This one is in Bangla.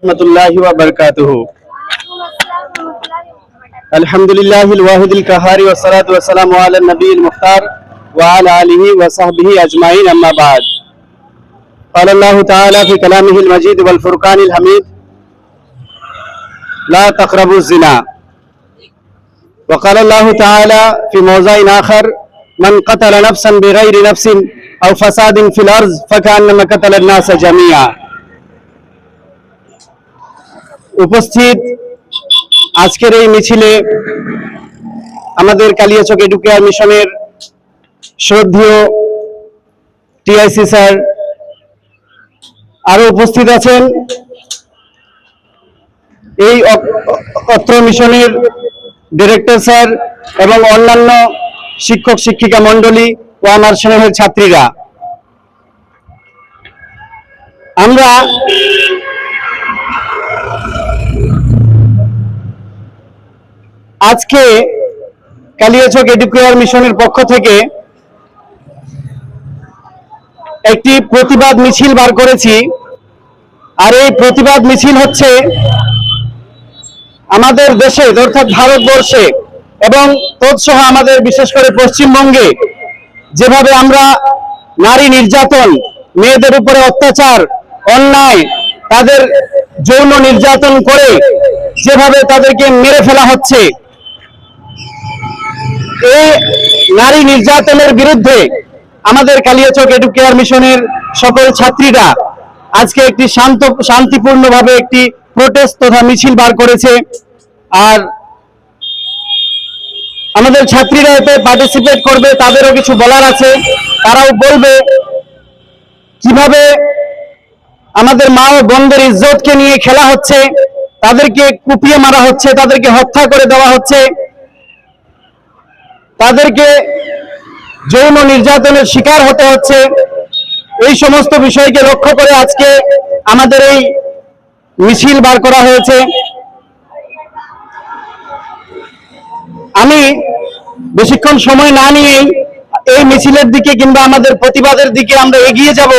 रहमतुल्लाहि व बरकातुहू। अल्हम्दुलिल्लाहिल वाहिदिल कहारी वस्सलातु वस्सलामु अला नबील मुख्तार व अला आलिहि व सहबिहि अजमाइन अम्मा बाद। क़ाल अल्लाहु तआला फ़ी कलामिहिल मजीद वल फुरक़ानिल हमीद ला तक़रबुज़ ज़िना व क़ाल अल्लाहु तआला फ़ी मौज़िइन आख़र मन क़तल नफ़्सन बिग़ैरि नफ़्सिन औ फ़सादिन फ़िल अर्ज़ फ़कअन्नमा क़तलन नास जमीआ। উপস্থিত আজকের এই মিছিলে আমাদের কালিয়াচক এডুকেয়ার মিশনের শ্রদ্ধেয় টিআইসি স্যার, আরো উপস্থিত আছেন এই অত্র মিশনের ডিরেক্টর স্যার এবং অন্যান্য শিক্ষক শিক্ষিকা মণ্ডলী ও আমার স্নেহের ছাত্রীরা। আমরা আজকে কালিয়াচক এডুকেয়ার মিশনের পক্ষ থেকে একটি প্রতিবাদ মিছিল বার করেছি। আর এই প্রতিবাদ মিছিল হচ্ছে আমাদের দেশে অর্থাৎ ভারতবর্ষে এবং তৎসহ আমাদের বিশেষ করে পশ্চিমবঙ্গে যেভাবে আমরা নারী নির্যাতন, মেয়েদের উপরে অত্যাচার, অন্যায়, তাদের যৌন নির্যাতন করে যেভাবে তাদেরকে মেরে ফেলা হচ্ছে, এই নারী নির্যাতনের বিরুদ্ধে আমাদের কালিয়াচক এডুকেয়ার মিশনের সকল ছাত্রীরা আজকে একটি শান্তিপূর্ণভাবে একটি প্রোটেস্ট তথা মিছিল বার করেছে। আর আমাদের ছাত্রীরা এতে পার্টিসিপেট করবে, তাদেরও কিছু বলার আছে। তারাও বলবে কিভাবে আমাদের মা ও বোনদের ইজ্জতকে নিয়ে খেলা হচ্ছে, তাদেরকে কুপিয়ে মারা হচ্ছে, তাদেরকে হত্যা করে দেওয়া হচ্ছে, তাদেরকে যৌন নির্যাতনের শিকার হতে হচ্ছে। এই সমস্ত বিষয়কে লক্ষ্য করে আজকে আমাদের এই মিছিল বার করা হয়েছে। আমি বেশিক্ষণ সময় না নিয়েই এই মিছিলের দিকে কিংবা আমাদের প্রতিবাদের দিকে আমরা এগিয়ে যাব।